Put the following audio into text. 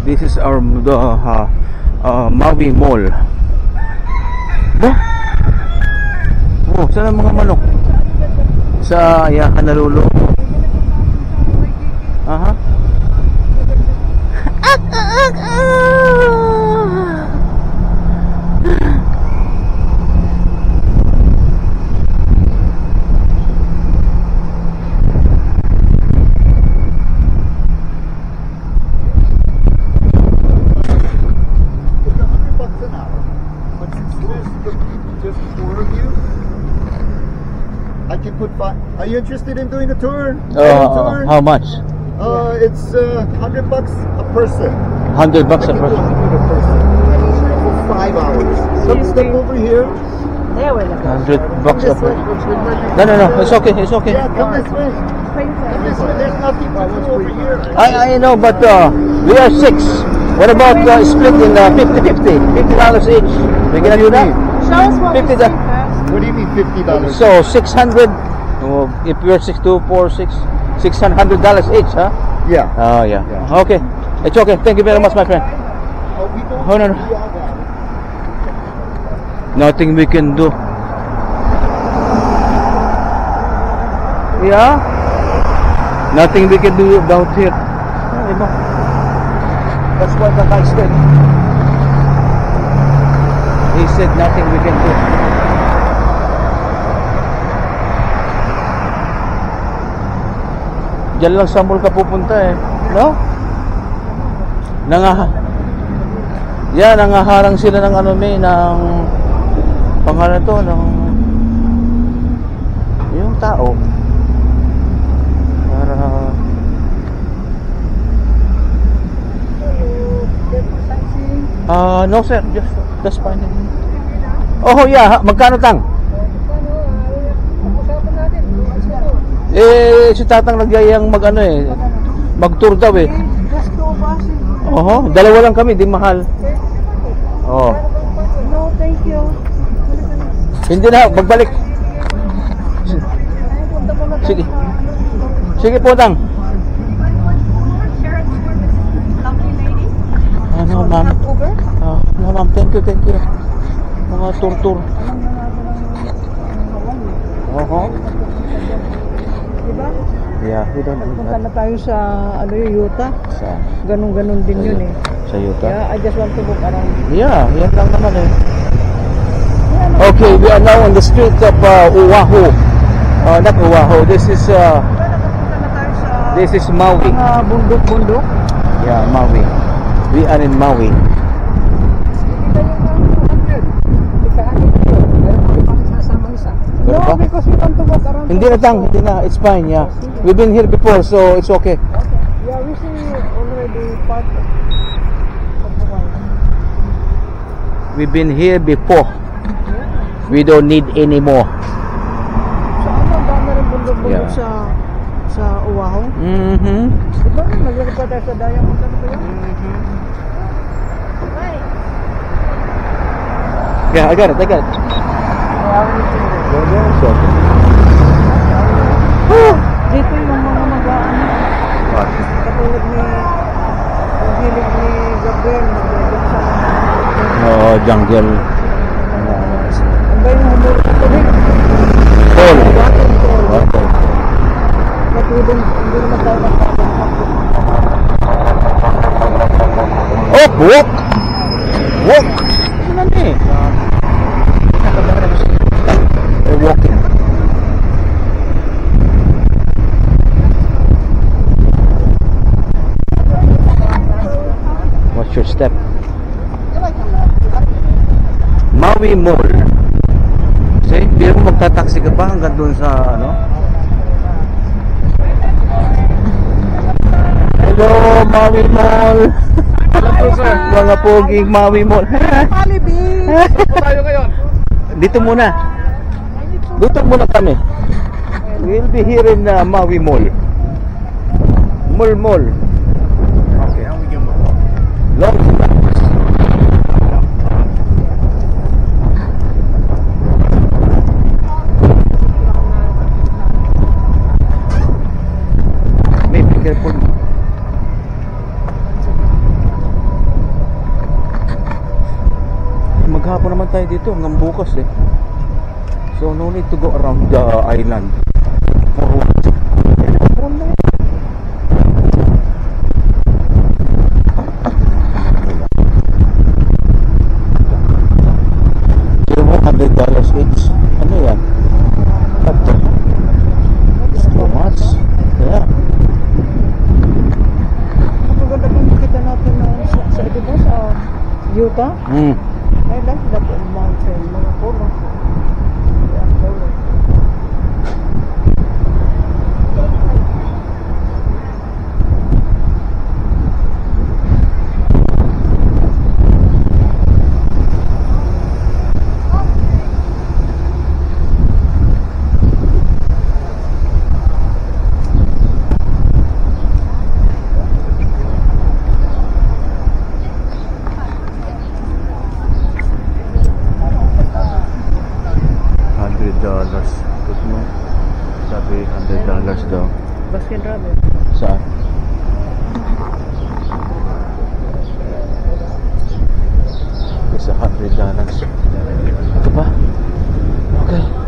This is our Maui Mall. Ba? Oh, saan ang mga manok? Sa Ayakan nalulog. Aha. Are you interested in doing a tour? How much? It's $100 a person. $100 a person. For 5 hours. Step over here. $100 a person. No. It's okay. It's okay. Yeah, come this way. Come this way. There's nothing to do over here. I know, but we are 6. What about split in 50-50? $50 each. We gonna do that? Show us what $50. What do you mean $50? So 600. If we're 6, 2, 4, 6, $600 each, huh? Yeah. Oh yeah. Okay. It's okay. Thank you very much, my friend. Oh no. Nothing we can do. Yeah. Nothing we can do about here. That's what the guy said. He said nothing we can do. Diyan lang sa mall ka pupunta eh. No? Nangaharang sila ng ano ng pangalan to, ng yung tao. Para no sir, just fine. Oh yeah, magkano tang? Si Tatang nagyayang mag-tour daw eh. Dalawa lang kami, di mahal. No, thank you. Hindi na, magbalik. Sige. Sige po, Tang. No, ma'am. No, ma'am, thank you. Mga tour. Diba? Yeah, we don't do Punta that. na tayo sa Utah. Ganun din yun eh. Sa Utah? Yeah, I just want to look around. Yeah, yan lang naman eh. Okay, we are now on the street of Oahu. Not Oahu. This is Maui. Bundok. Yeah, Maui. We are in Maui. No, because we want to walk around. Hindi na. It's fine, yeah. We've been here before, so it's okay. Yeah, we see already part of the world. We've been here before. We don't need any more. Dami rin bundok-bundok Yeah. sa Oahu. Diba? Naglilipat tayo sa Diamond. Ano ba yun? Yeah, I got it. Dito yung mga mag-aano. Katulad ni hilig ni Gabriel mag-aano sa jungle. ang ba yung humulog sa tubig? Fall. Matulong, hindi naman tayo magpapalpak. Oh, walk! Ano na ni? Walking. Watch your step. Maui Mall. See, biro mo magtataksi ka pa hanggang doon sa Hello, Maui Mall. Mga poging Maui Mall. Tayo ngayon. Dito muna kami. We'll be here in Maui Mall. Mall. Okay, how we get more? Long steps. Be careful. maghapon naman tayo dito hanggang bukas eh. So no need to go around the island for what? $100 each. Ano yan? What the? It's too much. Yeah. Maganda kung makita natin na sa diba, sa Utah. I like that mountain, mga puno. Yeah, puno. $100. Put mo. Sabi $100 daw. Baskin Robbins. Saan? Isa $100. Ito ba? Okay.